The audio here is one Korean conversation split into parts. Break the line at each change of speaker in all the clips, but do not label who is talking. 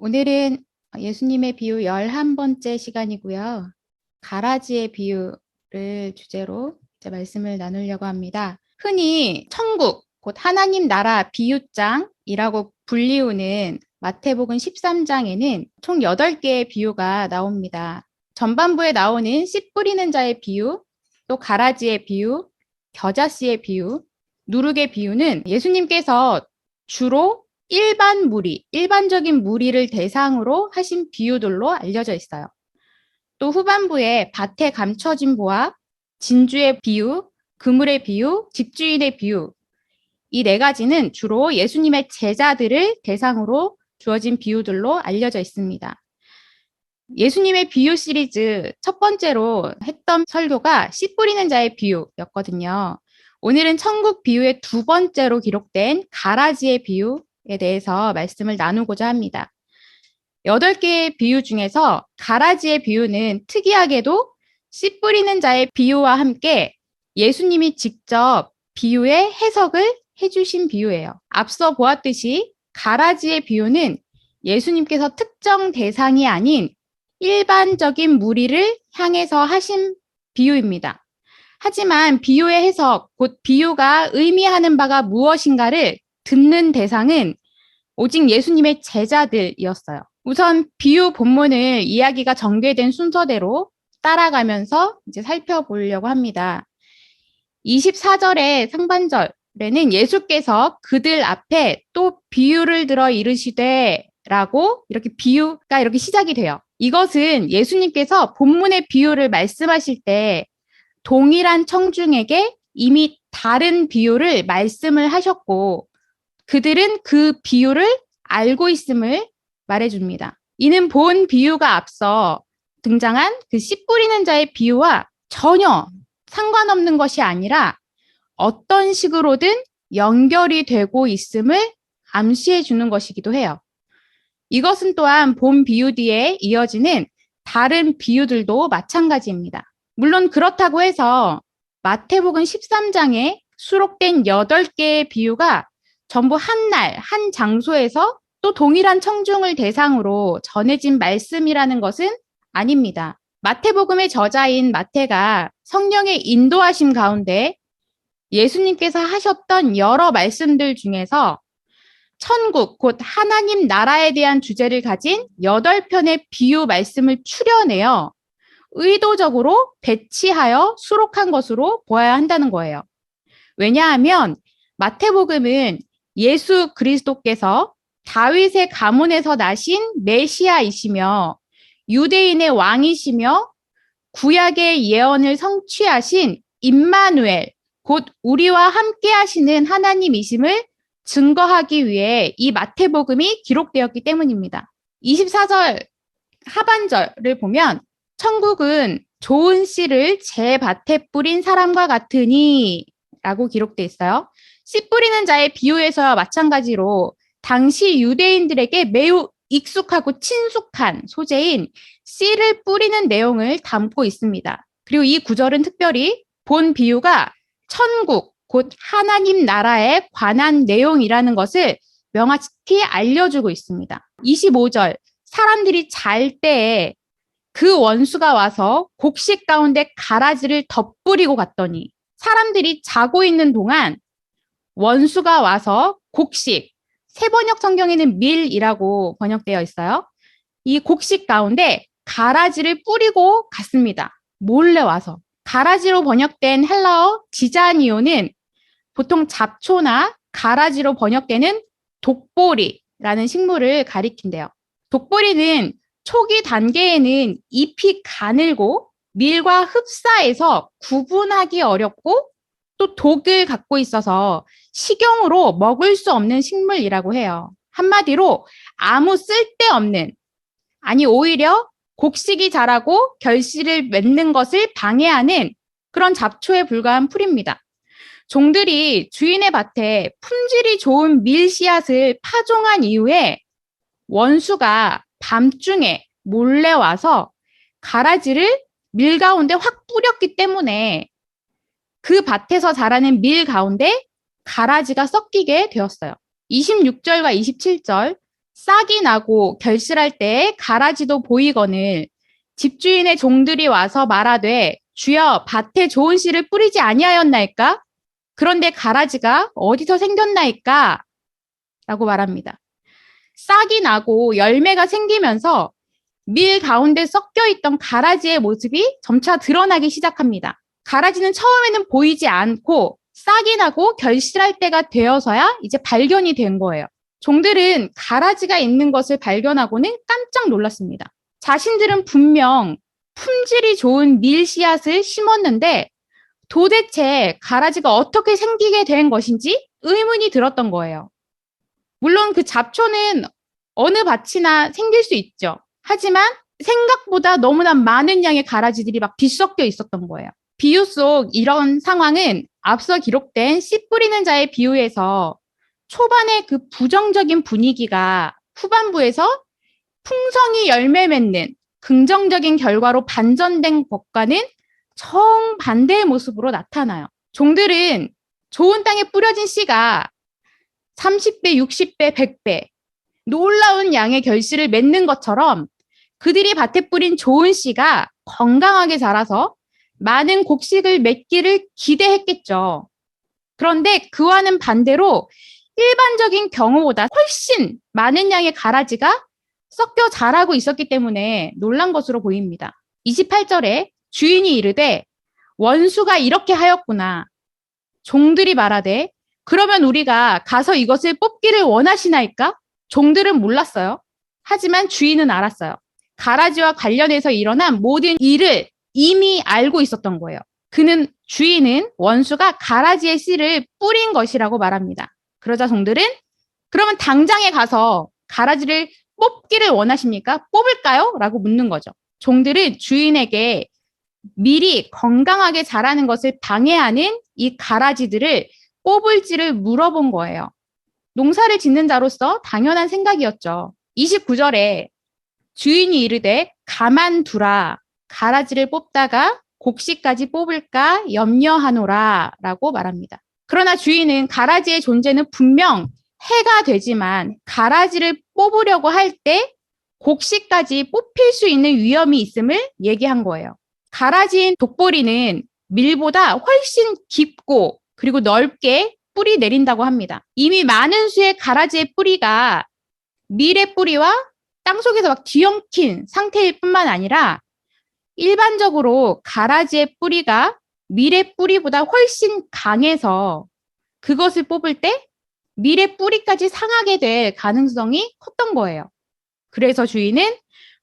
오늘은 예수님의 비유 11번째 시간이고요. 가라지의 비유를 주제로 이제 말씀을 나누려고 합니다. 흔히 천국, 곧 하나님 나라 비유장이라고 불리우는 마태복음 13장에는 총 8개의 비유가 나옵니다. 전반부에 나오는 씨 뿌리는 자의 비유, 또 가라지의 비유, 겨자씨의 비유, 누룩의 비유는 예수님께서 주로 일반적인 무리를 대상으로 하신 비유들로 알려져 있어요. 또 후반부에 밭에 감춰진 보화, 진주의 비유, 그물의 비유, 집주인의 비유, 이 네 가지는 주로 예수님의 제자들을 대상으로 주어진 비유들로 알려져 있습니다. 예수님의 비유 시리즈 첫 번째로 했던 설교가 씨 뿌리는 자의 비유였거든요. 오늘은 천국 비유의 두 번째로 기록된 가라지의 비유에 대해서 말씀을 나누고자 합니다. 8개의 비유 중에서 가라지의 비유는 특이하게도 씨 뿌리는 자의 비유와 함께 예수님이 직접 비유의 해석을 해주신 비유예요. 앞서 보았듯이 가라지의 비유는 예수님께서 특정 대상이 아닌 일반적인 무리를 향해서 하신 비유입니다. 하지만 비유의 해석, 곧 비유가 의미하는 바가 무엇인가를 듣는 대상은 오직 예수님의 제자들이었어요. 우선 비유 본문을 이야기가 전개된 순서대로 따라가면서 이제 살펴보려고 합니다. 24절의 상반절에는 예수께서 그들 앞에 또 비유를 들어 이르시되 라고 이렇게 비유가 이렇게 시작이 돼요. 이것은 예수님께서 본문의 비유를 말씀하실 때 동일한 청중에게 이미 다른 비유를 말씀을 하셨고 그들은 그 비유를 알고 있음을 말해줍니다. 이는 본 비유가 앞서 등장한 그 씨 뿌리는 자의 비유와 전혀 상관없는 것이 아니라 어떤 식으로든 연결이 되고 있음을 암시해 주는 것이기도 해요. 이것은 또한 본 비유 뒤에 이어지는 다른 비유들도 마찬가지입니다. 물론 그렇다고 해서 마태복음 13장에 수록된 8개의 비유가 전부 한 날, 한 장소에서 또 동일한 청중을 대상으로 전해진 말씀이라는 것은 아닙니다. 마태복음의 저자인 마태가 성령의 인도하심 가운데 예수님께서 하셨던 여러 말씀들 중에서 천국, 곧 하나님 나라에 대한 주제를 가진 8편의 비유 말씀을 추려내어 의도적으로 배치하여 수록한 것으로 보아야 한다는 거예요. 왜냐하면 마태복음은 예수 그리스도께서 다윗의 가문에서 나신 메시아이시며 유대인의 왕이시며 구약의 예언을 성취하신 임마누엘, 곧 우리와 함께 하시는 하나님이심을 증거하기 위해 이 마태복음이 기록되었기 때문입니다. 24절 하반절을 보면 천국은 좋은 씨를 제 밭에 뿌린 사람과 같으니 라고 기록되어 있어요. 씨 뿌리는 자의 비유에서와 마찬가지로 당시 유대인들에게 매우 익숙하고 친숙한 소재인 씨를 뿌리는 내용을 담고 있습니다. 그리고 이 구절은 특별히 본 비유가 천국, 곧 하나님 나라에 관한 내용이라는 것을 명확히 알려주고 있습니다. 25절, 사람들이 잘 때에 그 원수가 와서 곡식 가운데 가라지를 덧뿌리고 갔더니 사람들이 자고 있는 동안 원수가 와서 곡식, 세번역 성경에는 밀이라고 번역되어 있어요. 이 곡식 가운데 가라지를 뿌리고 갔습니다. 몰래 와서. 가라지로 번역된 헬라어 지자니오는 보통 잡초나 가라지로 번역되는 독보리라는 식물을 가리킨대요. 독보리는 초기 단계에는 잎이 가늘고 밀과 흡사해서 구분하기 어렵고 또 독을 갖고 있어서 식용으로 먹을 수 없는 식물이라고 해요. 한마디로 아무 쓸데없는, 아니 오히려 곡식이 자라고 결실을 맺는 것을 방해하는 그런 잡초에 불과한 풀입니다. 종들이 주인의 밭에 품질이 좋은 밀 씨앗을 파종한 이후에 원수가 밤중에 몰래 와서 가라지를 밀 가운데 확 뿌렸기 때문에 그 밭에서 자라는 밀 가운데 가라지가 섞이게 되었어요. 26절과 27절 싹이 나고 결실할 때에 가라지도 보이거늘 집주인의 종들이 와서 말하되 주여 밭에 좋은 씨를 뿌리지 아니하였나이까? 그런데 가라지가 어디서 생겼나이까? 라고 말합니다. 싹이 나고 열매가 생기면서 밀 가운데 섞여 있던 가라지의 모습이 점차 드러나기 시작합니다. 가라지는 처음에는 보이지 않고 싹이 나고 결실할 때가 되어서야 이제 발견이 된 거예요. 종들은 가라지가 있는 것을 발견하고는 깜짝 놀랐습니다. 자신들은 분명 품질이 좋은 밀 씨앗을 심었는데 도대체 가라지가 어떻게 생기게 된 것인지 의문이 들었던 거예요. 물론 그 잡초는 어느 밭이나 생길 수 있죠. 하지만 생각보다 너무나 많은 양의 가라지들이 막 뒤섞여 있었던 거예요. 비유 속 이런 상황은 앞서 기록된 씨 뿌리는 자의 비유에서 초반의 그 부정적인 분위기가 후반부에서 풍성히 열매 맺는 긍정적인 결과로 반전된 것과는 정반대의 모습으로 나타나요. 종들은 좋은 땅에 뿌려진 씨가 30배, 60배, 100배 놀라운 양의 결실을 맺는 것처럼 그들이 밭에 뿌린 좋은 씨가 건강하게 자라서 많은 곡식을 맺기를 기대했겠죠. 그런데 그와는 반대로 일반적인 경우보다 훨씬 많은 양의 가라지가 섞여 자라고 있었기 때문에 놀란 것으로 보입니다. 28절에 주인이 이르되 원수가 이렇게 하였구나. 종들이 말하되 그러면 우리가 가서 이것을 뽑기를 원하시나이까? 종들은 몰랐어요. 하지만 주인은 알았어요. 가라지와 관련해서 일어난 모든 일을 이미 알고 있었던 거예요. 주인은 원수가 가라지의 씨를 뿌린 것이라고 말합니다. 그러자 종들은 그러면 당장에 가서 가라지를 뽑기를 원하십니까? 뽑을까요? 라고 묻는 거죠. 종들은 주인에게 밀이 건강하게 자라는 것을 방해하는 이 가라지들을 뽑을지를 물어본 거예요. 농사를 짓는 자로서 당연한 생각이었죠. 29절에 주인이 이르되 가만두라. 가라지를 뽑다가 곡식까지 뽑을까 염려하노라 라고 말합니다. 그러나 주인은 가라지의 존재는 분명 해가 되지만 가라지를 뽑으려고 할 때 곡식까지 뽑힐 수 있는 위험이 있음을 얘기한 거예요. 가라지인 독보리는 밀보다 훨씬 깊고 그리고 넓게 뿌리 내린다고 합니다. 이미 많은 수의 가라지의 뿌리가 밀의 뿌리와 땅속에서 막 뒤엉킨 상태일 뿐만 아니라 일반적으로 가라지의 뿌리가 밀의 뿌리보다 훨씬 강해서 그것을 뽑을 때 밀의 뿌리까지 상하게 될 가능성이 컸던 거예요. 그래서 주인은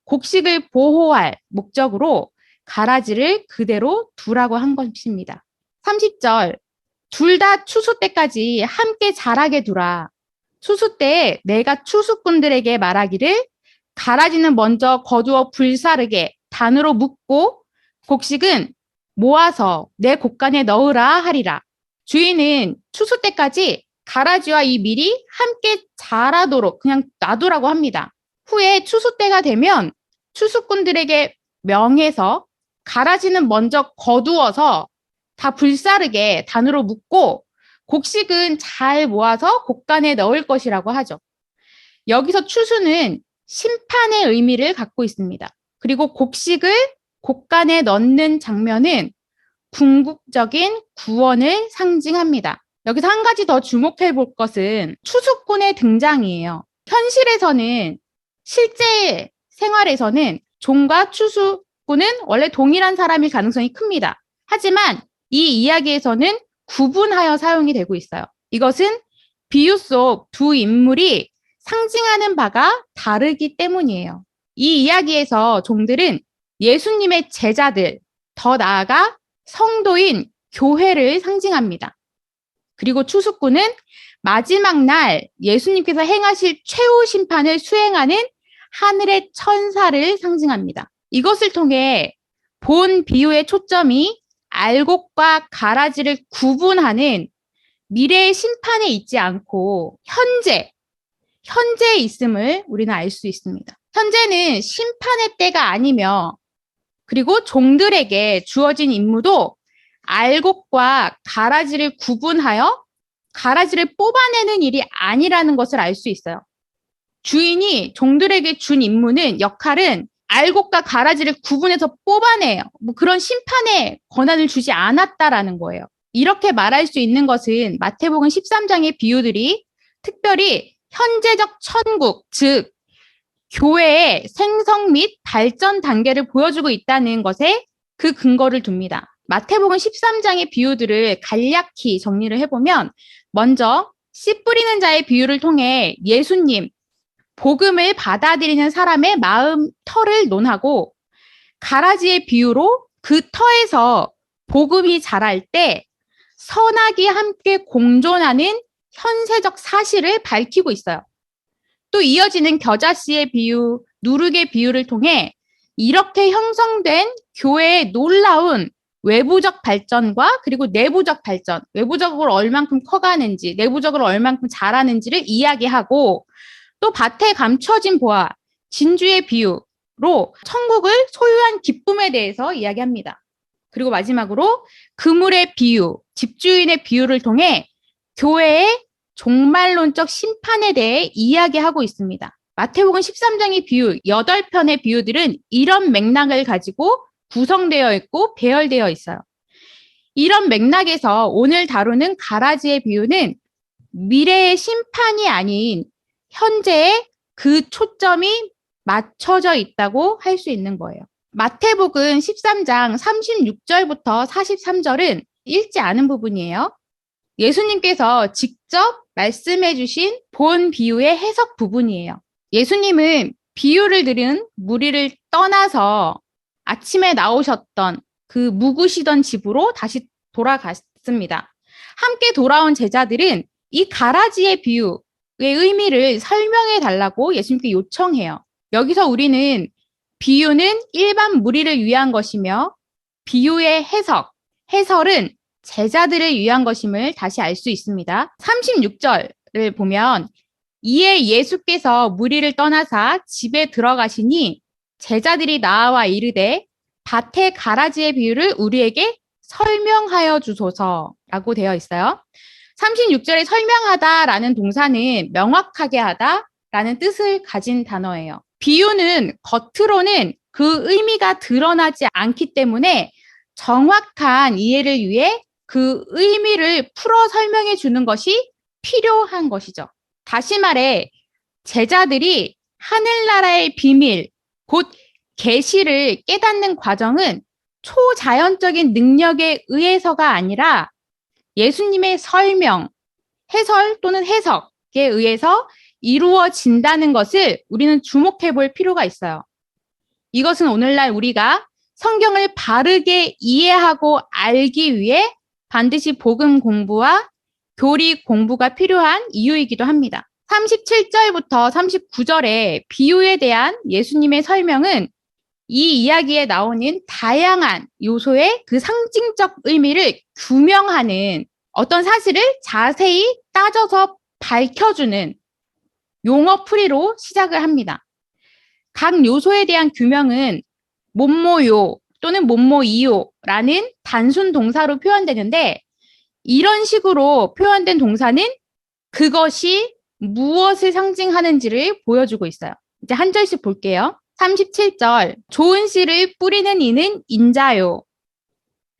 곡식을 보호할 목적으로 가라지를 그대로 두라고 한 것입니다. 30절, 둘 다 추수 때까지 함께 자라게 두라. 추수 때에 내가 추수꾼들에게 말하기를 가라지는 먼저 거두어 불사르게 단으로 묶고 곡식은 모아서 내 곡간에 넣으라 하리라. 주인은 추수 때까지 가라지와 이 밀이 함께 자라도록 그냥 놔두라고 합니다. 후에 추수 때가 되면 추수꾼들에게 명해서 가라지는 먼저 거두어서 다 불사르게 단으로 묶고 곡식은 잘 모아서 곡간에 넣을 것이라고 하죠. 여기서 추수는 심판의 의미를 갖고 있습니다. 그리고 곡식을 곡간에 넣는 장면은 궁극적인 구원을 상징합니다. 여기서 한 가지 더 주목해 볼 것은 추수꾼의 등장이에요. 현실에서는 실제 생활에서는 종과 추수꾼은 원래 동일한 사람일 가능성이 큽니다. 하지만 이 이야기에서는 구분하여 사용이 되고 있어요. 이것은 비유 속 두 인물이 상징하는 바가 다르기 때문이에요. 이 이야기에서 종들은 예수님의 제자들, 더 나아가 성도인 교회를 상징합니다. 그리고 추수꾼은 마지막 날 예수님께서 행하실 최후 심판을 수행하는 하늘의 천사를 상징합니다. 이것을 통해 본 비유의 초점이 알곡과 가라지를 구분하는 미래의 심판에 있지 않고 현재에 있음을 우리는 알 수 있습니다. 현재는 심판의 때가 아니며 그리고 종들에게 주어진 임무도 알곡과 가라지를 구분하여 가라지를 뽑아내는 일이 아니라는 것을 알 수 있어요. 주인이 종들에게 준 역할은 알곡과 가라지를 구분해서 뽑아내요. 뭐 그런 심판의 권한을 주지 않았다라는 거예요. 이렇게 말할 수 있는 것은 마태복음 13장의 비유들이 특별히 현재적 천국, 즉 교회의 생성 및 발전 단계를 보여주고 있다는 것에 그 근거를 둡니다. 마태복음 13장의 비유들을 간략히 정리를 해보면 먼저 씨 뿌리는 자의 비유를 통해 예수님, 복음을 받아들이는 사람의 마음 터를 논하고 가라지의 비유로 그 터에서 복음이 자랄 때 선악이 함께 공존하는 현세적 사실을 밝히고 있어요. 또 이어지는 겨자씨의 비유, 누룩의 비유를 통해 이렇게 형성된 교회의 놀라운 외부적 발전과 그리고 내부적 발전, 외부적으로 얼만큼 커가는지, 내부적으로 얼만큼 자라는지를 이야기하고 또 밭에 감춰진 보화, 진주의 비유로 천국을 소유한 기쁨에 대해서 이야기합니다. 그리고 마지막으로 그물의 비유, 집주인의 비유를 통해 교회의 종말론적 심판에 대해 이야기하고 있습니다. 마태복음 13장의 비유, 8편의 비유들은 이런 맥락을 가지고 구성되어 있고 배열되어 있어요. 이런 맥락에서 오늘 다루는 가라지의 비유는 미래의 심판이 아닌 현재의 그 초점이 맞춰져 있다고 할 수 있는 거예요. 마태복음 13장 36절부터 43절은 읽지 않은 부분이에요. 예수님께서 직접 말씀해 주신 본 비유의 해석 부분이에요. 예수님은 비유를 들은 무리를 떠나서 아침에 나오셨던 그 묵으시던 집으로 다시 돌아갔습니다. 함께 돌아온 제자들은 이 가라지의 비유의 의미를 설명해 달라고 예수님께 요청해요. 여기서 우리는 비유는 일반 무리를 위한 것이며 비유의 해설은 제자들을 위한 것임을 다시 알 수 있습니다. 36절을 보면 이에 예수께서 무리를 떠나사 집에 들어가시니 제자들이 나와 이르되 밭의 가라지의 비유를 우리에게 설명하여 주소서라고 되어 있어요. 36절에 설명하다라는 동사는 명확하게 하다라는 뜻을 가진 단어예요. 비유는 겉으로는 그 의미가 드러나지 않기 때문에 정확한 이해를 위해 그 의미를 풀어 설명해 주는 것이 필요한 것이죠. 다시 말해 제자들이 하늘나라의 비밀, 곧 계시를 깨닫는 과정은 초자연적인 능력에 의해서가 아니라 예수님의 설명, 해설 또는 해석에 의해서 이루어진다는 것을 우리는 주목해 볼 필요가 있어요. 이것은 오늘날 우리가 성경을 바르게 이해하고 알기 위해 반드시 복음 공부와 교리 공부가 필요한 이유이기도 합니다. 37절부터 39절의 비유에 대한 예수님의 설명은 이 이야기에 나오는 다양한 요소의 그 상징적 의미를 규명하는 어떤 사실을 자세히 따져서 밝혀주는 용어풀이로 시작을 합니다. 각 요소에 대한 규명은 뭐뭐요 또는 뭐뭐이요라는 단순 동사로 표현되는데 이런 식으로 표현된 동사는 그것이 무엇을 상징하는지를 보여주고 있어요. 이제 한 절씩 볼게요. 37절 좋은 씨를 뿌리는 이는 인자요.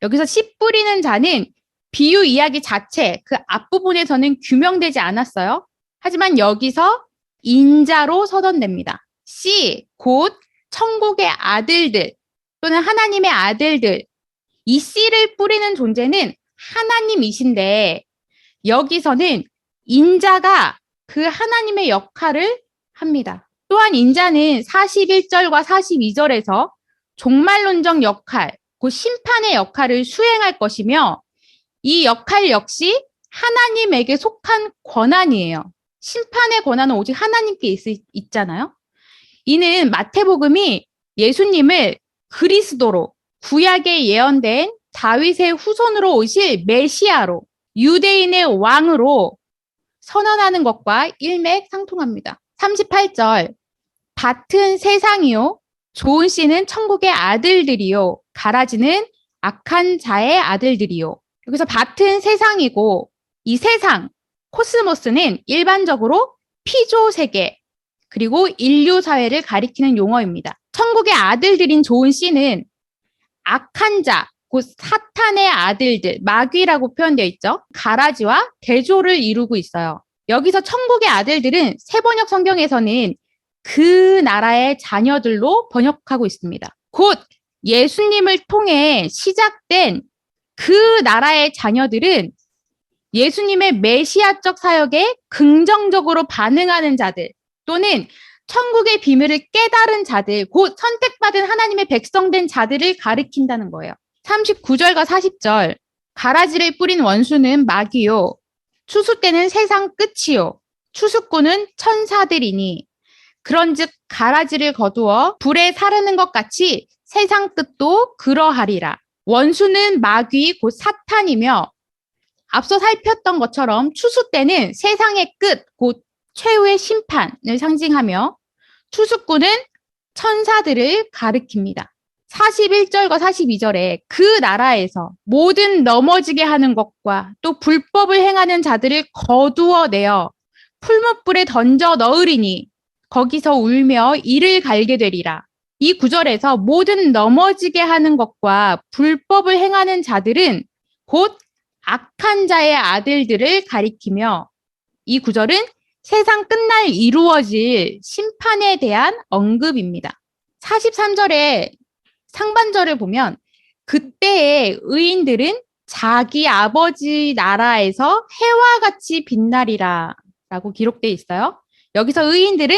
여기서 씨 뿌리는 자는 비유 이야기 자체 그 앞부분에서는 규명되지 않았어요. 하지만 여기서 인자로 서던됩니다. 씨, 곧 천국의 아들들 또는 하나님의 아들들. 이 씨를 뿌리는 존재는 하나님이신데 여기서는 인자가 그 하나님의 역할을 합니다. 또한 인자는 41절과 42절에서 종말론적 역할, 곧 심판의 역할을 수행할 것이며 이 역할 역시 하나님에게 속한 권한이에요. 심판의 권한은 오직 하나님께 있잖아요. 이는 마태복음이 예수님을 그리스도로 구약에 예언된 다윗의 후손으로 오실 메시아로 유대인의 왕으로 선언하는 것과 일맥상통합니다. 38절 밭은 세상이요 좋은 씨는 천국의 아들들이요 가라지는 악한 자의 아들들이요. 여기서 밭은 세상이고 이 세상 코스모스는 일반적으로 피조 세계 그리고 인류 사회를 가리키는 용어입니다. 천국의 아들들인 좋은 씨는 악한 자, 곧 사탄의 아들들, 마귀라고 표현되어 있죠. 가라지와 대조를 이루고 있어요. 여기서 천국의 아들들은 세번역 성경에서는 그 나라의 자녀들로 번역하고 있습니다. 곧 예수님을 통해 시작된 그 나라의 자녀들은 예수님의 메시아적 사역에 긍정적으로 반응하는 자들 또는 천국의 비밀을 깨달은 자들, 곧 선택받은 하나님의 백성된 자들을 가리킨다는 거예요. 39절과 40절, 가라지를 뿌린 원수는 마귀요, 추수 때는 세상 끝이요, 추수꾼은 천사들이니 그런즉 가라지를 거두어 불에 사르는 것 같이 세상 끝도 그러하리라. 원수는 마귀 곧 사탄이며 앞서 살폈던 것처럼 추수 때는 세상의 끝, 곧 최후의 심판을 상징하며 추수꾼은 천사들을 가리킵니다. 41절과 42절에 그 나라에서 모든 넘어지게 하는 것과 또 불법을 행하는 자들을 거두어내어 풀무불에 던져 넣으리니 거기서 울며 이를 갈게 되리라. 이 구절에서 모든 넘어지게 하는 것과 불법을 행하는 자들은 곧 악한 자의 아들들을 가리키며 이 구절은 세상 끝날 이루어질 심판에 대한 언급입니다. 43절의 상반절을 보면 그때의 의인들은 자기 아버지 나라에서 해와 같이 빛나리라 라고 기록되어 있어요. 여기서 의인들은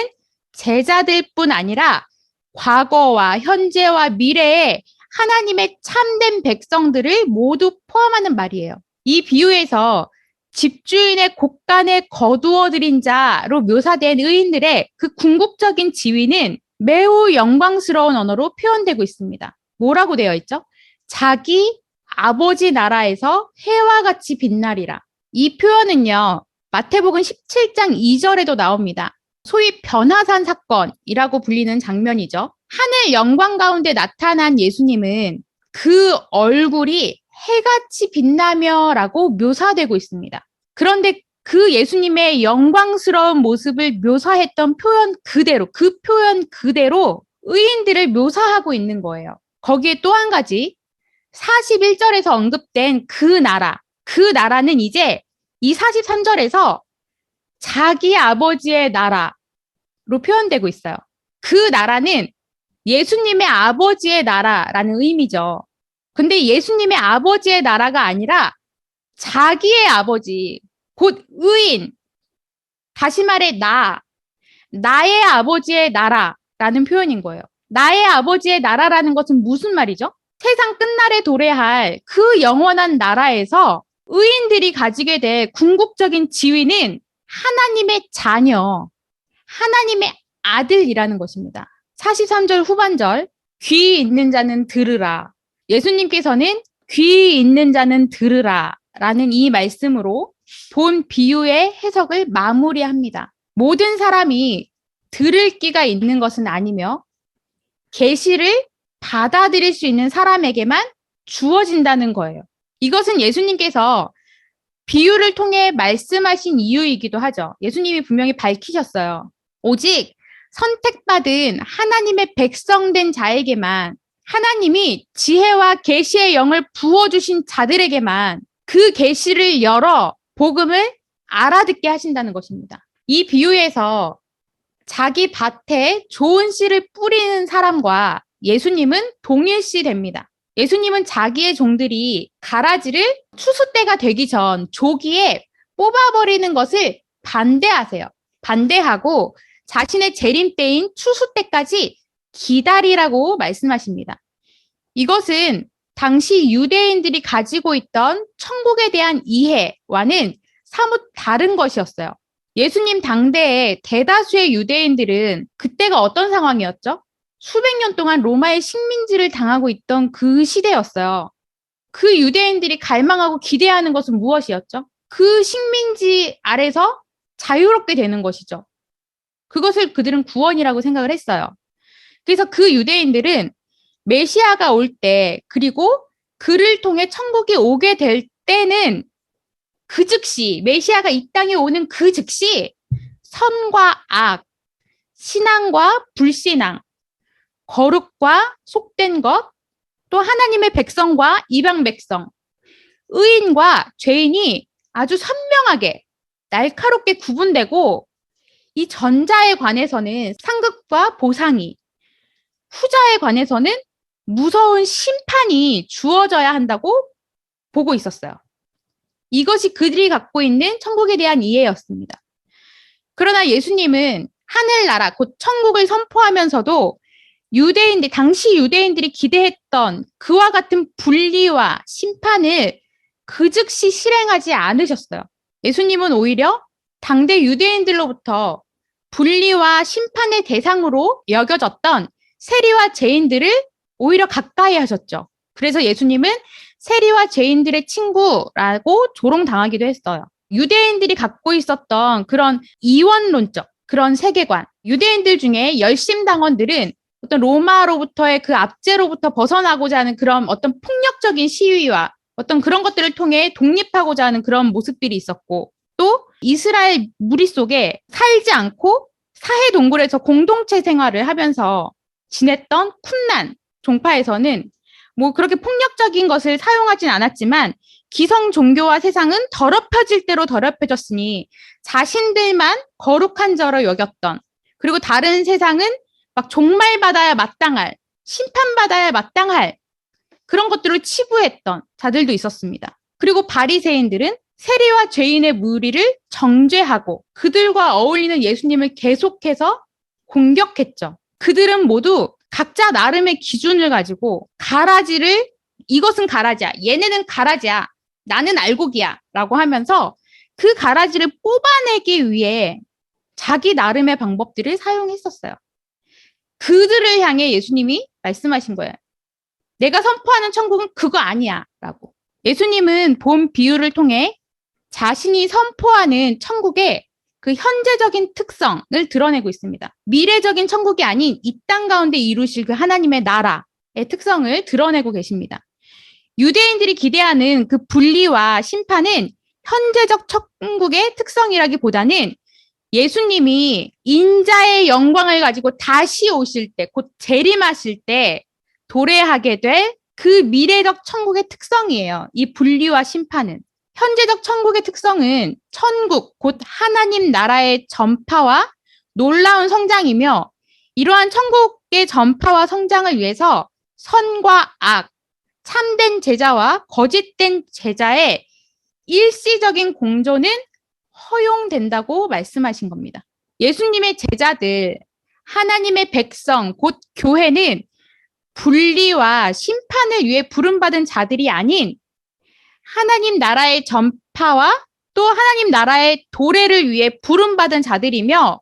제자들뿐 아니라 과거와 현재와 미래의 하나님의 참된 백성들을 모두 포함하는 말이에요. 이 비유에서 집주인의 곳간에 거두어들인 자로 묘사된 의인들의 그 궁극적인 지위는 매우 영광스러운 언어로 표현되고 있습니다. 뭐라고 되어 있죠? 자기 아버지 나라에서 해와 같이 빛나리라. 이 표현은요, 마태복음 17장 2절에도 나옵니다. 소위 변화산 사건이라고 불리는 장면이죠. 하늘 영광 가운데 나타난 예수님은 그 얼굴이 해같이 빛나며라고 묘사되고 있습니다. 그런데 그 예수님의 영광스러운 모습을 묘사했던 표현 그대로, 그 표현 그대로 의인들을 묘사하고 있는 거예요. 거기에 또 한 가지 41절에서 언급된 그 나라는 이제 이 43절에서 자기 아버지의 나라로 표현되고 있어요. 그 나라는 예수님의 아버지의 나라라는 의미죠. 근데 예수님의 아버지의 나라가 아니라 자기의 아버지, 곧 의인, 다시 말해 나의 아버지의 나라라는 표현인 거예요. 나의 아버지의 나라라는 것은 무슨 말이죠? 세상 끝날에 도래할 그 영원한 나라에서 의인들이 가지게 될 궁극적인 지위는 하나님의 자녀, 하나님의 아들이라는 것입니다. 43절 후반절, 귀 있는 자는 들으라. 예수님께서는 귀 있는 자는 들으라 라는 이 말씀으로 본 비유의 해석을 마무리합니다. 모든 사람이 들을 귀가 있는 것은 아니며 계시를 받아들일 수 있는 사람에게만 주어진다는 거예요. 이것은 예수님께서 비유를 통해 말씀하신 이유이기도 하죠. 예수님이 분명히 밝히셨어요. 오직 선택받은 하나님의 백성된 자에게만 하나님이 지혜와 계시의 영을 부어주신 자들에게만 그 계시를 열어 복음을 알아듣게 하신다는 것입니다. 이 비유에서 자기 밭에 좋은 씨를 뿌리는 사람과 예수님은 동일시 됩니다. 예수님은 자기의 종들이 가라지를 추수 때가 되기 전 조기에 뽑아버리는 것을 반대하세요. 반대하고 자신의 재림 때인 추수 때까지 기다리라고 말씀하십니다. 이것은 당시 유대인들이 가지고 있던 천국에 대한 이해와는 사뭇 다른 것이었어요. 예수님 당대의 대다수의 유대인들은 그때가 어떤 상황이었죠? 수백 년 동안 로마의 식민지를 당하고 있던 그 시대였어요. 그 유대인들이 갈망하고 기대하는 것은 무엇이었죠? 그 식민지 아래서 자유롭게 되는 것이죠. 그것을 그들은 구원이라고 생각을 했어요. 그래서 그 유대인들은 메시아가 올 때, 그리고 그를 통해 천국이 오게 될 때는 그 즉시, 메시아가 이 땅에 오는 그 즉시 선과 악, 신앙과 불신앙, 거룩과 속된 것, 또 하나님의 백성과 이방 백성, 의인과 죄인이 아주 선명하게 날카롭게 구분되고 이 전자에 관해서는 상급과 보상이, 후자에 관해서는 무서운 심판이 주어져야 한다고 보고 있었어요. 이것이 그들이 갖고 있는 천국에 대한 이해였습니다. 그러나 예수님은 하늘나라, 곧 천국을 선포하면서도 당시 유대인들이 기대했던 그와 같은 분리와 심판을 그 즉시 실행하지 않으셨어요. 예수님은 오히려 당대 유대인들로부터 분리와 심판의 대상으로 여겨졌던 세리와 죄인들을 오히려 가까이 하셨죠. 그래서 예수님은 세리와 죄인들의 친구라고 조롱당하기도 했어요. 유대인들이 갖고 있었던 그런 이원론적 그런 세계관, 유대인들 중에 열심당원들은 어떤 로마로부터의 그 압제로부터 벗어나고자 하는 그런 어떤 폭력적인 시위와 어떤 그런 것들을 통해 독립하고자 하는 그런 모습들이 있었고, 또 이스라엘 무리 속에 살지 않고 사해 동굴에서 공동체 생활을 하면서 지냈던 쿰란 종파에서는 뭐 그렇게 폭력적인 것을 사용하진 않았지만 기성 종교와 세상은 더럽혀질 대로 더럽혀졌으니 자신들만 거룩한 자로 여겼던, 그리고 다른 세상은 막 종말받아야 마땅할, 심판받아야 마땅할 그런 것들을 치부했던 자들도 있었습니다. 그리고 바리새인들은 세리와 죄인의 무리를 정죄하고 그들과 어울리는 예수님을 계속해서 공격했죠. 그들은 모두 각자 나름의 기준을 가지고 가라지를, 이것은 가라지야, 얘네는 가라지야, 나는 알곡이야 라고 하면서 그 가라지를 뽑아내기 위해 자기 나름의 방법들을 사용했었어요. 그들을 향해 예수님이 말씀하신 거예요. 내가 선포하는 천국은 그거 아니야 라고. 예수님은 본 비유를 통해 자신이 선포하는 천국의 그 현재적인 특성을 드러내고 있습니다. 미래적인 천국이 아닌 이 땅 가운데 이루실 그 하나님의 나라의 특성을 드러내고 계십니다. 유대인들이 기대하는 그 분리와 심판은 현재적 천국의 특성이라기보다는 예수님이 인자의 영광을 가지고 다시 오실 때, 곧 재림하실 때 도래하게 될 그 미래적 천국의 특성이에요. 이 분리와 심판은. 현재적 천국의 특성은 천국, 곧 하나님 나라의 전파와 놀라운 성장이며, 이러한 천국의 전파와 성장을 위해서 선과 악, 참된 제자와 거짓된 제자의 일시적인 공존은 허용된다고 말씀하신 겁니다. 예수님의 제자들, 하나님의 백성, 곧 교회는 분리와 심판을 위해 부름받은 자들이 아닌 하나님 나라의 전파와 또 하나님 나라의 도래를 위해 부름받은 자들이며,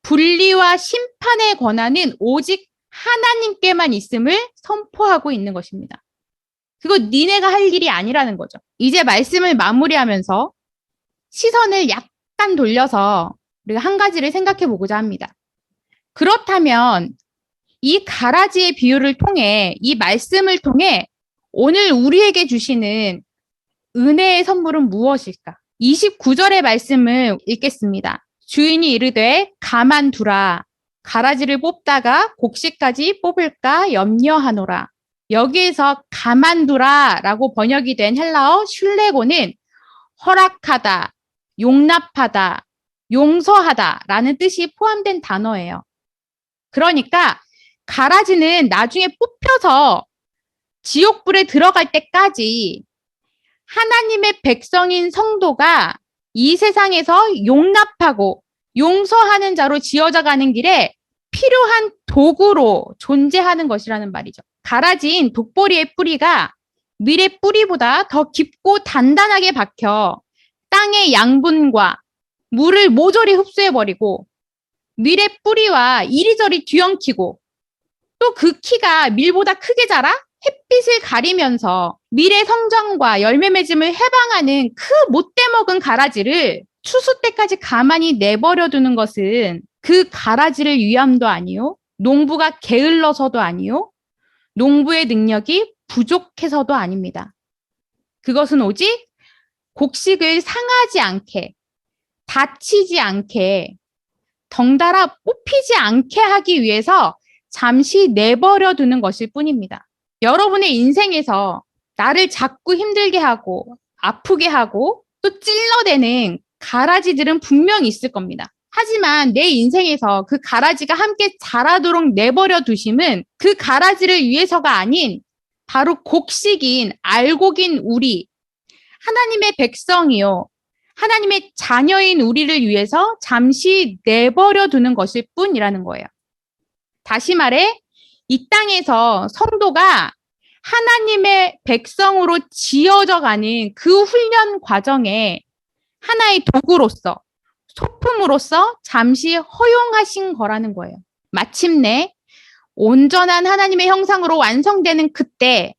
분리와 심판의 권한은 오직 하나님께만 있음을 선포하고 있는 것입니다. 그거 니네가 할 일이 아니라는 거죠. 이제 말씀을 마무리하면서 시선을 약간 돌려서 우리가 한 가지를 생각해 보고자 합니다. 그렇다면 이 가라지의 비유를 통해, 이 말씀을 통해 오늘 우리에게 주시는 은혜의 선물은 무엇일까? 29절의 말씀을 읽겠습니다. 주인이 이르되 가만두라. 가라지를 뽑다가 곡식까지 뽑을까 염려하노라. 여기에서 가만두라 라고 번역이 된 헬라어 슐레고는 허락하다, 용납하다, 용서하다 라는 뜻이 포함된 단어예요. 그러니까 가라지는 나중에 뽑혀서 지옥불에 들어갈 때까지 하나님의 백성인 성도가 이 세상에서 용납하고 용서하는 자로 지어져 가는 길에 필요한 도구로 존재하는 것이라는 말이죠. 가라지인 독보리의 뿌리가 밀의 뿌리보다 더 깊고 단단하게 박혀 땅의 양분과 물을 모조리 흡수해버리고 밀의 뿌리와 이리저리 뒤엉키고, 또 그 키가 밀보다 크게 자라 햇빛을 가리면서 밀의 성장과 열매 맺음을 해방하는 그 못돼 먹은 가라지를 추수 때까지 가만히 내버려 두는 것은 그 가라지를 위함도 아니요, 농부가 게을러서도 아니요, 농부의 능력이 부족해서도 아닙니다. 그것은 오직 곡식을 상하지 않게, 다치지 않게 덩달아 뽑히지 않게 하기 위해서 잠시 내버려 두는 것일 뿐입니다. 여러분의 인생에서 나를 자꾸 힘들게 하고 아프게 하고 또 찔러대는 가라지들은 분명히 있을 겁니다. 하지만 내 인생에서 그 가라지가 함께 자라도록 내버려 두심은 그 가라지를 위해서가 아닌 바로 곡식인 알곡인 우리, 하나님의 백성이요, 하나님의 자녀인 우리를 위해서 잠시 내버려 두는 것일 뿐이라는 거예요. 다시 말해, 이 땅에서 성도가 하나님의 백성으로 지어져 가는 그 훈련 과정에 하나의 도구로서, 소품으로서 잠시 허용하신 거라는 거예요. 마침내 온전한 하나님의 형상으로 완성되는 그때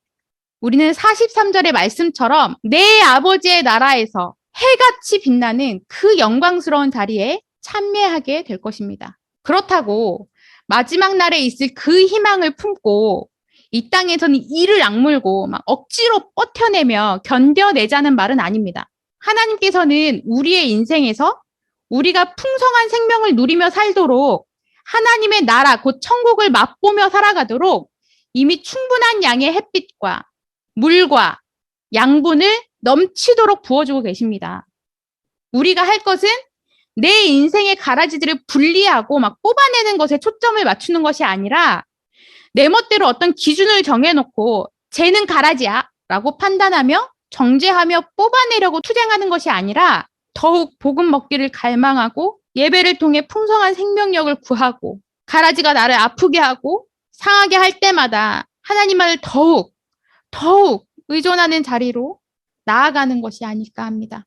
우리는 43절의 말씀처럼 내 아버지의 나라에서 해같이 빛나는 그 영광스러운 자리에 참여하게 될 것입니다. 그렇다고 마지막 날에 있을 그 희망을 품고 이 땅에서는 이를 악물고 막 억지로 버텨내며 견뎌내자는 말은 아닙니다. 하나님께서는 우리의 인생에서 우리가 풍성한 생명을 누리며 살도록 하나님의 나라, 곧 천국을 맛보며 살아가도록 이미 충분한 양의 햇빛과 물과 양분을 넘치도록 부어주고 계십니다. 우리가 할 것은 내 인생의 가라지들을 분리하고 막 뽑아내는 것에 초점을 맞추는 것이 아니라 내 멋대로 어떤 기준을 정해놓고 쟤는 가라지야 라고 판단하며 정죄하며 뽑아내려고 투쟁하는 것이 아니라 더욱 복음 먹기를 갈망하고 예배를 통해 풍성한 생명력을 구하고 가라지가 나를 아프게 하고 상하게 할 때마다 하나님을 더욱 의존하는 자리로 나아가는 것이 아닐까 합니다.